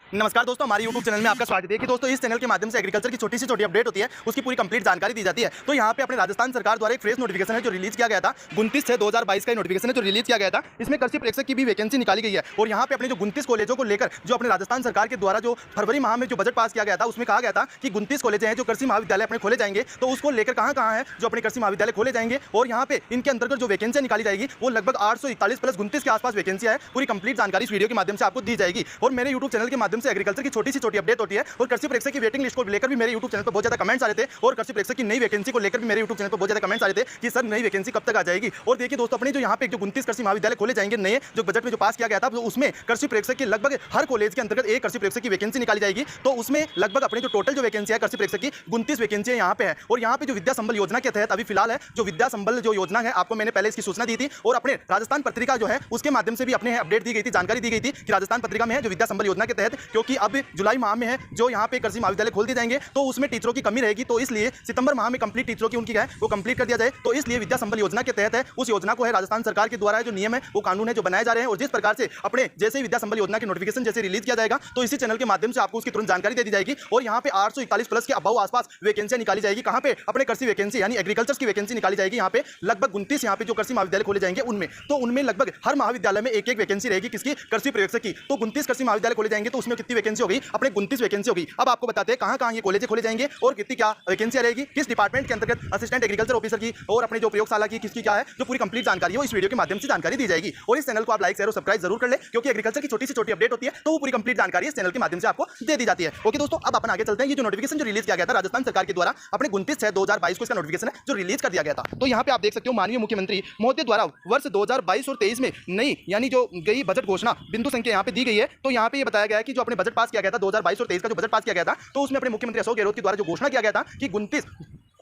नमस्कार दोस्तों, हमारे YouTube चैनल में आपका स्वागत है कि दोस्तों इस चैनल के माध्यम से एग्रीकल्चर की छोटी से छोटी अपडेट होती है, उसकी पूरी कंप्लीट जानकारी दी जाती है। तो यहाँ पे अपने राजस्थान सरकार द्वारा एक फ्रेश नोटिफिकेशन है जो रिलीज किया गया था 29/6/2022 का नोटिफिकेशन है जो रिलीज किया गया था। इसमें कृषि प्रेक्षक की भी वैकेंसी निकाली गई है और यहाँ पे अपने जो 29 कॉलेजों को लेकर जो अपने राजस्थान सरकार के द्वारा जो फरवरी माह में जो बजट पास किया गया था उसमें कहा गया था कि 29 कॉलेज हैं जो कृषि महाविद्यालय अपने खोले जाएंगे। तो उसको लेकर कहाँ है जो अपने कृषि महाविद्यालय खोले जाएंगे और यहाँ पे इनके अंतर्गत जो वैकेंसी निकाली जाएगी वो लगभग 841 प्लस 29 के आसपास वैकेंसी है। पूरी कंप्लीट जानकारी इस वीडियो के माध्यम से आपको दी जाएगी और मेरे यूट्यूब चैनल के माध्यम से एग्रीकल्चर की छोटी अपडेट होती है और कृषि प्रेक्षक की वेटिंग लिस्ट को लेकर भी मेरे YouTube चैनल पर बहुत ज्यादा कमेंट्स आ रहे थे और कृषि प्रेक्षक की नई वैकेंसी को लेकर भी मेरे YouTube चैनल पर बहुत ज्यादा कमेंट्स आ रहे थे कि सर नई वैकेंसी कब तक आ जाएगी। और देखिए दोस्तों, अपने जो यहाँ पे जो 29 कृषि महाविद्यालय खोले जाएंगे नए जो बजट में जो पास किया गया था तो उसमें कृषि प्रेक्षक की लगभग हर कॉलेज के अंतर्गत एक कृषि प्रेक्षक की वैकेंसी निकाली जाएगी। तो उसमें लगभग अपने जो टोटल जो वैकेंसी है कृषि प्रेक्षक की 29 वैकेंसी यहाँ पे है। और यहाँ पे जो विद्या संबल योजना के तहत अभी फिलहाल है जो विद्या संबल जो योजना है, आपको मैंने पहले इसकी सूचना दी थी और अपने राजस्थान पत्रिका जो है उसके माध्यम से भी अपने अपडेट दी गई थी, जानकारी दी गई थी कि राजस्थान पत्रिका में है जो विद्या संबल योजना के तहत, क्योंकि अब जुलाई माह में है जो यहाँ पे कृषि महाविद्यालय खोल दिए जाएंगे तो उसमें टीचरों की कमी रहेगी। तो इसलिए सितंबर माह में कंप्लीट टीचरों की उनकी है वो कंप्लीट कर दिया जाए। तो इसलिए विद्या संबल योजना के तहत है उस योजना को है राजस्थान सरकार के द्वारा जो नियम है वो कानून है जो बनाए जा रहे हैं। और जिस प्रकार से अपने जैसे ही विद्या संबल योजना की नोटिफिकेशन जैसे रिलीज किया जाएगा तो इसी चैनल के माध्यम से आपको उसकी तुरंत जानकारी दे दी जाएगी। और यहाँ पे 841 प्लस के अबव आसपास वैकेंसियां निकाली जाएगी। कहाँ पे अपने कृषि वैकेंसी यानी एग्रीकल्चर की वैकेंसी निकाली जाएगी। यहाँ पे लगभग 29 यहाँ पे जो कृषि महाविद्यालय खोले जाएंगे उनमें तो उनमें लगभग हर महाविद्यालय में एक वैकेंसी रहेगी किसकी, कृषि प्रेक्षक की। तो 29 कृषि महाविद्यालय खोले जाएंगे तो उसमें कितनी वैकेंसी होगी, अपने 29 वैकेंसी होगी। अब आपको बताते हैं कहाँ ये कॉलेज खोले जाएंगे और कितनी क्या वैकेंसी रहेगी, किस डिपार्टमेंट के अंतर्गत असिस्टेंट एग्रीकल्चर ऑफिसर की और अपने जो प्रयोगशाला की किसकी क्या है, जो पूरी कंप्लीट जानकारी है वो इस वीडियो के माध्यम से जानकारी दी जाएगी। और इस चैनल को आप लाइक शेयर और सब्सक्राइब जरूर कर ले क्योंकि एग्रीकल्चर की छोटी से छोटी अपडेट होती है तो वो पूरी कंप्लीट जानकारी इस चैनल के माध्यम से आपको दे दी जाती है। ओके दोस्तों, अब अपन आगे चलते हैं। ये जो नोटिफिकेशन जो रिलीज किया गया था राजस्थान सरकार के द्वारा अपने 29/6/2022 को इसका नोटिफिकेशन है जो रिलीज कर दिया गया था। तो यहाँ पे आप देख सकते हो माननीय मुख्यमंत्री महोदय द्वारा वर्ष 2022 और 23 में नई यानी जो गई बजट घोषणा बिंदु संख्या यहाँ पे दी गई है। तो यहाँ पे ये बताया गया है कि जो अपने बजट पास किया गया था 2022 और 23 का जो बजट पास किया गया था तो उसमें अपने मुख्यमंत्री अशोक गहलोत के द्वारा जो घोषणा किया गया था कि 29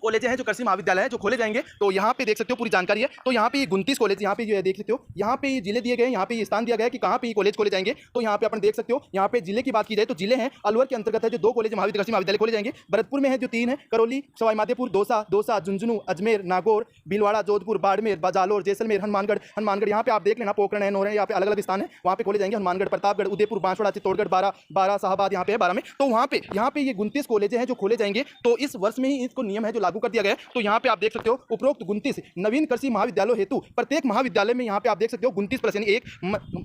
कॉलेज हैं जो कृषि महाविद्यालय है जो खोले जाएंगे। तो यहाँ पे देख सकते हो पूरी जानकारी है। तो यहाँ पे 29 कॉलेज यहाँ पे जो देख सकते हो, यहाँ पे जिले दिए गए, यहाँ पे स्थान दिया गया है कि कहाँ पे कॉलेज खोले जाएंगे। तो यहाँ पे अपन देख सकते हो, यहाँ पे जिले की बात की जाए तो जिले हैं अलवर के अंतर्गत है जो 2 कॉलेज कृषि महाविद्यालय खोले जाएंगे। भरतपुर में है जो 3 है, करौली, सवाई माधोपुर, दौसा, झुंझुनू, अजमेर, नागौर, भीलवाड़ा, जोधपुर, बाड़मेर, जालोर, जैसलमेर, हनुमानगढ़ यहाँ पे आप देख लेना, पोखरण है, नौर है, यहाँ पे अलग अलग स्थान है वहाँ पे खोले जाएंगे। हनुमानगढ़, प्रतापगढ़, उदयपुर, बांसवाड़ा, चित्तौड़गढ़, बारह शाहबाद यहाँ पे है 12 में। तो वहाँ पे ये 29 कॉलेज हैं जो खोले जाएंगे। तो इस वर्ष में ही इसको नियम है जो लागू कर दिया गया है। तो यहाँ पे आप देख सकते हो उपरोक्त 29 नवीन कृषि महाविद्यालयों हेतु प्रत्येक महाविद्यालय में यहाँ पे आप देख सकते हो 29 प्लस यानी एक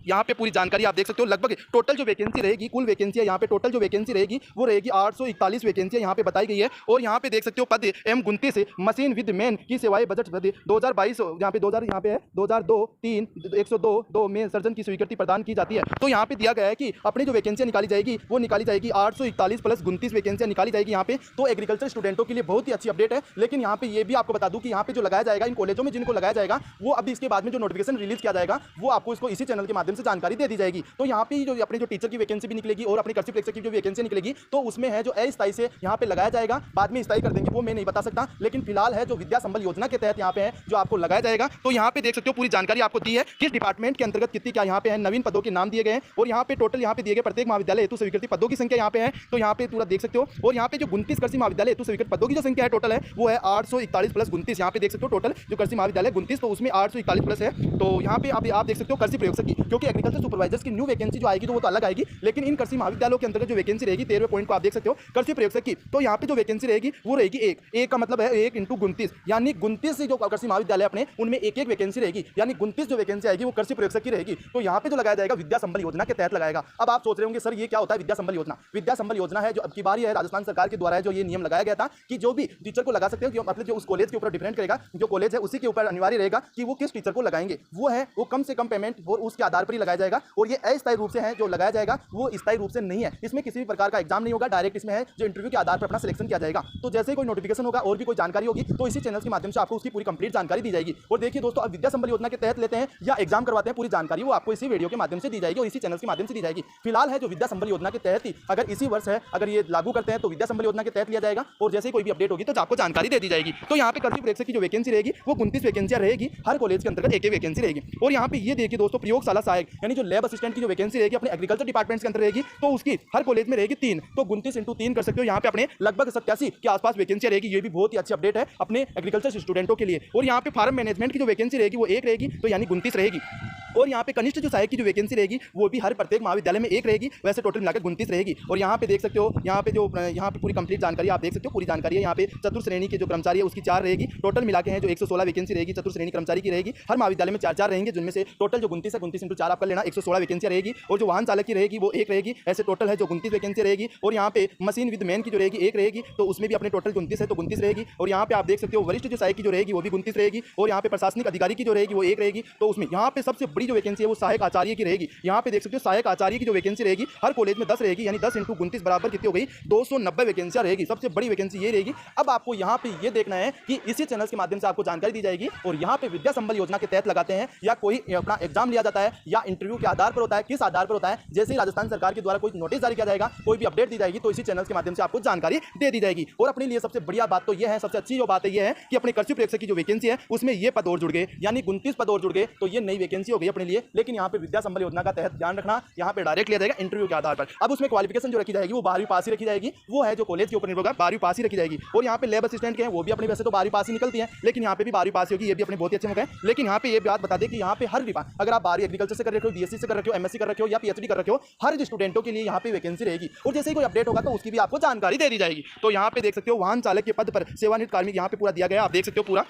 यहाँ पे पूरी जानकारी आप देख सकते हो। लगभग टोटल जो वैकेंसी रहेगी, कुल वैकेंसी यहाँ पे टोटल जो वैकेंसी रहेगी वो रहेगी 841 वैकेंसी यहाँ पे बताई गई है। और यहाँ पे देख सकते हो पद M29 मशीन विद मैन की सेवाएं बजट 2022 यहाँ पे 2000 यहाँ पे है 2002 3 102 में सर्जन की स्वीकृति प्रदान की जाती है। तो यहाँ पे दिया गया है कि अपनी जो वैकेंसियां निकाली जाएगी वो निकाली जाएगी 841 प्लस 29 वैकेंसियां निकाली जाएगी यहाँ पे। तो एग्रीकल्चर स्टूडेंटों के लिए बहुत ही अच्छी अपडेट है। लेकिन यहाँ पे ये भी आपको बता दूं कि यहाँ पे जो लगाया जाएगा इन कॉलेजों में जिनको लगाया जाएगा वो अभी इसके बाद में जो नोटिफिकेशन रिलीज किया जाएगा वो आपको इसको इसी चैनल के माध्यम से जानकारी दे दी जाएगी। तो यहाँ पे जो अपनी जो टीचर की वैकेंसी भी निकलेगी और अपनी कृषि प्रेक्षक की जो वैकेंसी निकलेगी तो उसमें है जो अस्थायी से यहाँ पे लगाया जाएगा, बाद में स्थायी कर देंगे वो मैं नहीं बता सकता। लेकिन फिलहाल है जो विद्या संबल योजना के तहत यहाँ पे है जो आपको लगाया जाएगा। तो यहाँ पे देख सकते हो पूरी जानकारी आपको दी है किस डिपार्टमेंट के अंतर्गत कितनी क्या यहाँ पे है, नवीन पदों के नाम दिए गए हैं और यहाँ पे टोटल यहाँ पे दिए गए प्रत्येक महाविद्यालय हेतु स्वीकृति पदों की संख्या यहाँ पे है। तो यहाँ पे पूरा देख सकते हो। और यहाँ पे जो 29 कृषि महाविद्यालय हेतु स्वीकृत पदों की जो संख्या है टोटल है वो है 841 प्लस 29। यहाँ पे देख सकते हो टोटल जो कृषि महाविद्यालय 29 तो उसमें 841 प्लस है। तो यहाँ पे आप देख सकते हो कृषि प्रयोगशक की, क्योंकि एग्रीकल्चर सुपरवाइजर्स की न्यू वैकेंसी जो आएगी तो वो तो अलग आएगी। लेकिन इन कृषि महाविद्यालयों के अंतर्गत जो वैकेंसी रहेगी 13वें पॉइंट को आप देख सकते हो कृषि प्रयोगशक की। तो यहाँ पे जो वैकेंसी रहेगी वो रहेगी एक का मतलब है 1 × 29 यानी 29 जो कृषि महाविद्यालय अपने उनमें एक वैकेंसी रहेगी यानी 29 जो वैकेंसी आएगी वो कृषि प्रयोगशक की रहेगी। तो यहाँ पे जो लगाया जाएगा विद्या संबल योजना के तहत लगाएगा। अब आप सोच रहे होंगे सर ये क्या होता है विद्या संबल योजना। विद्या संबल योजना है जो अब की बार है राजस्थान सरकार के द्वारा जो ये नियम लगाया गया था कि जो भी टीचर को लगा सकते हो, मतलब जो उस कॉलेज के ऊपर डिपेंड करेगा, जो कॉलेज है उसी के ऊपर अनिवार्य रहेगा कि वो किस टीचर को लगाएंगे। वो है वो कम से कम पेमेंट और उसके आधार पर ही लगाया जाएगा। और ये अस्थायी रूप से है जो लगाया जाएगा वो स्थायी रूप से नहीं है। इसमें किसी भी प्रकार का एग्जाम नहीं होगा, डायरेक्ट इसमें है जो इंटरव्यू के आधार पर अपना सिलेक्शन किया जाएगा। तो जैसे ही कोई नोटिफिकेशन होगा और भी कोई जानकारी होगी तो इसी चैनल के माध्यम से आपको उसकी पूरी कंप्लीट जानकारी दी जाएगी। और देखिए दोस्तों, अब विद्या संबल योजना के तहत लेते हैं या एग्जाम करवाते हैं, पूरी जानकारी वो आपको इसी वीडियो के माध्यम से दी जाएगी और इसी चैनल के माध्यम से दी जाएगी। फिलहाल है जो विद्या संबल योजना के तहत ही अगर इसी वर्ष है अगर ये लागू करते हैं तो विद्या संबल योजना के तहत लिया जाएगा। और जैसे ही कोई भी अपडेट होगी तो आपको जानकारी दे दी जाएगी। तो यहाँ पे कृषि प्रेक्षक की जो वैकेंसी रहेगी वो 29 वैकेंसियां रहेगी, हर कॉलेज के अंतर्गत एक वैकेंसी रहेगी। और यहाँ पे ये देखिए दोस्तों, प्रयोगशाला सहायक यानी जो लैब असिस्टेंट की जो वैकेंसी रहेगी अपने एग्रीकल्चर डिपार्टमेंट के अंदर रहेगी तो उसकी हर कॉलेज में रहेगी 3। तो 29 × 3 कर सकते हो। यहाँ पे अपने लगभग 87 के आसपास वैकेंसी रहेगी। ये भी बहुत ही अच्छी अपडेट है अपने एग्रीकल्चर स्टूडेंटों के लिए। और यहाँ पे फार्म मैनेजमेंट की जो वैकेंसी रहेगी वो 1 रहेगी तो यानी 29 रहेगी। और यहाँ पे कनिष्ठ जो सहायक की जो वैकेंसी रहेगी वो भी हर प्रत्येक महाविद्यालय में एक रहेगी, वैसे टोटल मिलाकर 29 रहेगी। और यहाँ पे देख सकते हो, यहाँ पे पूरी कंप्लीट जानकारी आप देख सकते हो, पूरी जानकारी है। यहाँ पे चतुर्थ श्रेणी के जो कर्मचारी है उसकी 4 रहेगी, टोटल मिला के हैं जो 116 वैकेंसी रहेगी चतुर्थ श्रेणी कर्मचारी की रहेगी। हर महाविद्यालय में 4-4 रहेंगे, जिनमें से टोटल जो 29 है 29 × 4 आप कर लेना, 116 वैकेंसियाँ रहेगी। और जो वाहन चालक की रहेगी वो 1 रहेगी, ऐसे टोटल है जो 29 वैकेंसी रहेगी। और यहाँ पे मशीन विद मैन की जो रहेगी 1 रहेगी, तो उसमें भी अपने टोटल 29 है तो 29 रहेगी। और यहाँ पे आप देख सकते हो वरिष्ठ जो सहायक की जो रहेगी वो भी 29 रहेगी। और यहाँ पे प्रशासनिक अधिकारी की जो रहेगी वो 1 रहेगी, तो उसमें यहाँ पे सबसे बड़ी जो वैकेंसी है वो सहायक आचार्य की रहेगी। यहाँ पे देख सकते हो सहायक आचार्य की जो वैकेंसी रहेगी हर कॉलेज में 10 रहेगी, यानी 10 × 29 बराबर कितनी हो गई, 290 वैकेंसियां रहेगी। सबसे बड़ी वैकेंसी ये रहेगी। अब आपको यहाँ पे ये देखना है कि इसी चैनल के माध्यम से आपको जानकारी दी जाएगी। और यहाँ पे विद्या संबल योजना के तहत लगाते हैं या कोई अपना एग्जाम लिया जाता है या इंटरव्यू के आधार पर होता है, किस आधार पर होता है, जैसे ही राजस्थान सरकार के द्वारा कोई नोटिस जारी किया जाएगा, कोई भी अपडेट दी जाएगी, तो इसी चैनल के माध्यम से आपको जानकारी दे दी जाएगी। और अपने लिए सबसे बढ़िया बात तो यह है, सबसे अच्छी जो बात है यह है कि अपने कृषि प्रेक्षक की जो वैकेंसी है उसमें ये पद और जुड़ गए, यानी 29 पद और जुड़ गए, तो ये नई वैकेंसी हो गई अपने लिए। लेकिन यहाँ पे विद्या संबल योजना का तहत ध्यान रखना, यहाँ पे डायरेक्ट लिया जाएगा इंटरव्यू के आधार पर। अब उसमें क्वालिफिकेशन जो रखी जाएगी वो 12वीं पास ही रखी जाएगी, वो है जो कॉलेज के ऊपर निर्भर होगा, 12वीं पास ही रखी जाएगी। और यहाँ पे लैब असिस्टेंट के हैं वो भी अपने वैसे तो 12वीं पास ही निकलती हैं, लेकिन यहाँ पे भी 12वीं पास होगी, ये भी अपने बहुत ही अच्छे मौके हैं। लेकिन यहाँ पे ये बात बता दें कि यहाँ पे हर विभाग, अगर आप 12वीं एग्रीकल्चर से कर रखे हो, बीएससी से कर रखे हो, एमएससी कर रखे हो या पीएचडी कर रखे हो, हर स्टूडेंटों के लिए यहाँ पे वैकेंसी रहेगी। और जैसे ही कोई अपडेट होगा तो उसकी भी आपको जानकारी दे दी जाएगी। तो यहाँ पे देख सकते हो वाहन चालक के पद पर सेवानिवृत्त कार्मिक यहाँ पे पूरा दिया गया, आप देख सकते हो पूरा।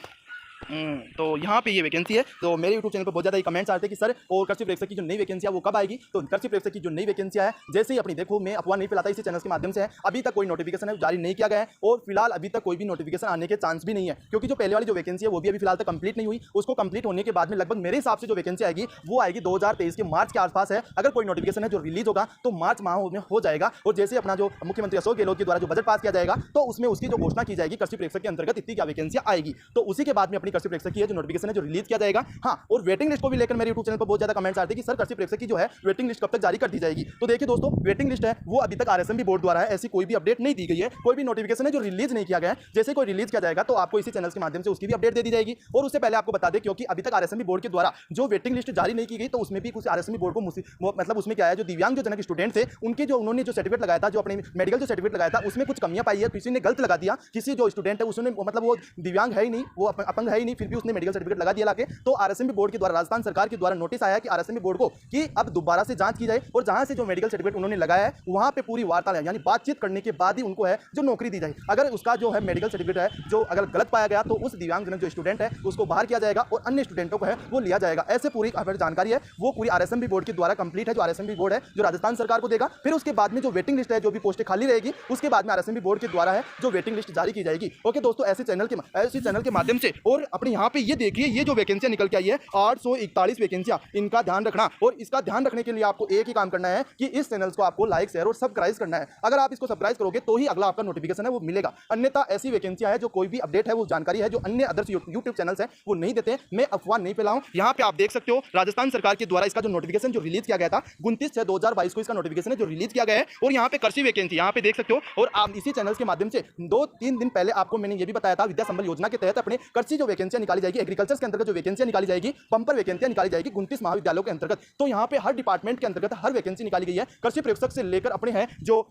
तो यहाँ पे ये वैकेंसी है। तो मेरे YouTube चैनल पर बहुत ज़्यादा कमेंट्स आते हैं कि सर और कृषि प्रेक्षक की जो नई वैकेंसी है वो कब आएगी। तो कृषि प्रेक्षक की जो नई वैकेंसी है, जैसे ही अपनी देखो, मैं अफवाह नहीं फैलाता, इसी चैनल के माध्यम से है, अभी तक कोई नोटिफिकेशन है जारी नहीं किया गया है। और फिलहाल अभी तक कोई भी नोटिफिकेशन आने के चांस भी नहीं है, क्योंकि जो पहले वाली जो वैकेंसी है वो भी अभी फिलहाल तक कंप्लीट नहीं हुई। उसको कंप्लीट होने के बाद में लगभग मेरे हिसाब से जो वैकेंसी आएगी वो आएगी 2023 के मार्च के आसपास है। अगर कोई नोटिफिकेशन है जो रिलीज होगा तो मार्च माह में हो जाएगा। और जैसे अपना जो मुख्यमंत्री अशोक गहलोत के द्वारा जो बजट पास किया जाएगा तो उसमें उसकी जो घोषणा की जाएगी कृषि प्रेक्षक के अंतर्गत इतनी क्या वैकेंसियां आएगी, तो उसी के बाद में अपनी कृषि प्रेक्षक की है जो नोटिफिकेशन है जो रिलीज किया जाएगा। हाँ, और वेटिंग लिस्ट को भी लेकर मेरे YouTube चैनल पर बहुत ज्यादा कमेंट्स आते हैं कि सर कृषि प्रेक्षक की जो है वेटिंग लिस्ट कब तक जारी कर दी जाएगी। तो देखिए दोस्तों, वेटिंग लिस्ट है वो अभी तक RSMB बोर्ड द्वारा है, ऐसी कोई भी अपडेट नहीं दी गई है, कोई भी नोटिफिकेशन है जो रिलीज नहीं किया गया है। जैसे कोई रिलीज किया जाएगा तो आपको इसी चैनल के माध्यम से उसकी भी अपडेट दे दी जाएगी। और उससे पहले आपको बता दें, क्योंकि अभी तक RSMB बोर्ड के द्वारा जो वेटिंग लिस्ट जारी नहीं की गई, तो उसमें भी कुछ RSMB बोर्ड को मतलब उसमें क्या है, जो दिव्यांग जो जनक स्टूडेंट थे उनके जो उन्होंने जो सर्टिफिकेट लगाया था, जो अपने मेडिकल जो सर्टिफिकेट लगाया था, उसमें कुछ कमियां पाई है, किसी ने गलत लगा दिया, किसी जो स्टूडेंट है उसने मतलब वो दिव्यांग है ही नहीं, वो अपंग है ही नहीं, फिर भी उसने मेडिकल सर्टिफिकेट लगा दिया लाके। तो RSMB बोर्ड के द्वारा, राजस्थान सरकार के द्वारा नोटिस आया है कि RSMB बोर्ड को कि अब दोबारा से जांच की जाए और जहां से जो मेडिकल सर्टिफिकेट उन्होंने लगाया है वहां पे पूरी वार्तालाप यानी बातचीत करने के बाद ही उनको है जो नौकरी दी जाए। अगर उसका जो है मेडिकल सर्टिफिकेट है जो अगर गलत पाया गया तो उस दिव्यांगजनक जो स्टूडेंट है उसको बाहर किया जाएगा और अन्य स्टूडेंटों को है वो लिया जाएगा। ऐसे पूरी जानकारी है वो पूरी RSMB बोर्ड के द्वारा कंप्लीट है, जो RSMB बोर्ड है जो राजस्थान सरकार को देगा। फिर उसके बाद में जो वेटिंग लिस्ट है, जो भी पोस्टें खाली रहेगी, उसके बाद में RSMB बोर्ड के द्वारा है जो वेटिंग लिस्ट जारी की जाएगी। ओके दोस्तों, ऐसे चैनल के माध्यम से। और अपने यहाँ पे ये देखिए, ये जो वैकेंसियां निकल के आई है 841 वैकेंसियां, इनका ध्यान रखना। और इसका ध्यान रखने के लिए आपको एक ही काम करना है कि इस चैनल को आपको लाइक, शेयर और सब्सक्राइब करना है। अगर आप इसको सब्सक्राइब करोगे तो ही अगला आपका नोटिफिकेशन है वो मिलेगा, अन्यथा ऐसी वैकेंसियां है जो कोई भी अपडेट है वो जानकारी है जो अन्य अदर्स यूट्यूब चैनल्स है वो नहीं देते। मैं अफवाह नहीं फैलाऊं। यहाँ पे आप देख सकते हो राजस्थान सरकार के द्वारा इसका जो नोटिफिकेशन जो रिलीज किया गया था 29/6/2022 को इसका नोटिफिकेशन है जो रिलीज किया गया है। और यहाँ पे कृषि वैकेंसी यहाँ पे देख सकते हो। और आप इसी चैनल के माध्यम से 2-3 दिन पहले आपको मैंने ये भी बताया था, विद्या संबल योजना के तहत अपने कृषि जो वैकेंसियां निकाली जाएगी, एग्रीकल्चर के अंतर्गत जो वैकेंसियां निकाली जाएगी, पंपर वैकेंसियां निकाली जाएगी 29 महाविद्यालयों के अंतर्गत। तो यहाँ पे हर डिपार्टमेंट के अंतर्गत हर वैकेंसी निकाली गई है। कृषि प्रेक्षक से लेकर अपने हैं जो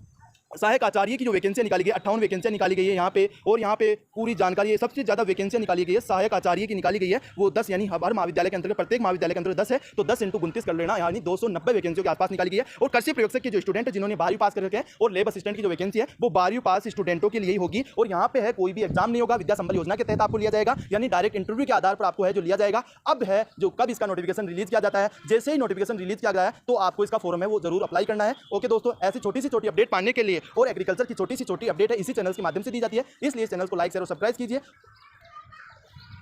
सहायक आचार्य की जो वैकेंसियां निकाली गई, 58 वैकेंसियां निकाली गई है यहाँ पे। और यहाँ पे पूरी जानकारी है, सबसे ज्यादा वैकेंसियां निकाली गई है सहायक आचार्य की निकाली गई है, वो 10, यानी हर महाविद्यालय के अंतर्गत, प्रत्येक महाविद्यालय के अंतर्गत 10 है, तो 10 × 29 कर लेना, यानी 290 वैकेंसियों के आसपास निकाली गई है। और कृषि प्रयोगशक के जो स्टूडेंट है जिन्होंने 12वीं पास कर रखे हैं, और लेब असिस्टेंट की जो वैकेंसी है वो 12वीं पास स्टूडेंटों के लिए ही होगी। और यहाँ पे है कोई भी एग्जाम नहीं होगा, विद्या संबल योजना के तहत आपको लिया जाएगा, यानी डायरेक्ट इंटरव्यू के आधार पर आपको है जो लिया जाएगा। अब है जो कब इसका नोटिफिकेशन रिलीज किया जाता है, जैसे ही नोटिफिकेशन रिलीज किया गया है तो आपको इसका फॉर्म है वो जरूर अप्लाई करना है। ओके दोस्तों, ऐसी छोटी से छोटी अपडेट पाने के लिए और एग्रीकल्चर की छोटी से छोटी अपडेट है इसी चैनल के माध्यम से दी जाती है, इसलिए इस चैनल को लाइक, शेयर और सब्सक्राइब कीजिए।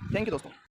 थैंक यू दोस्तों।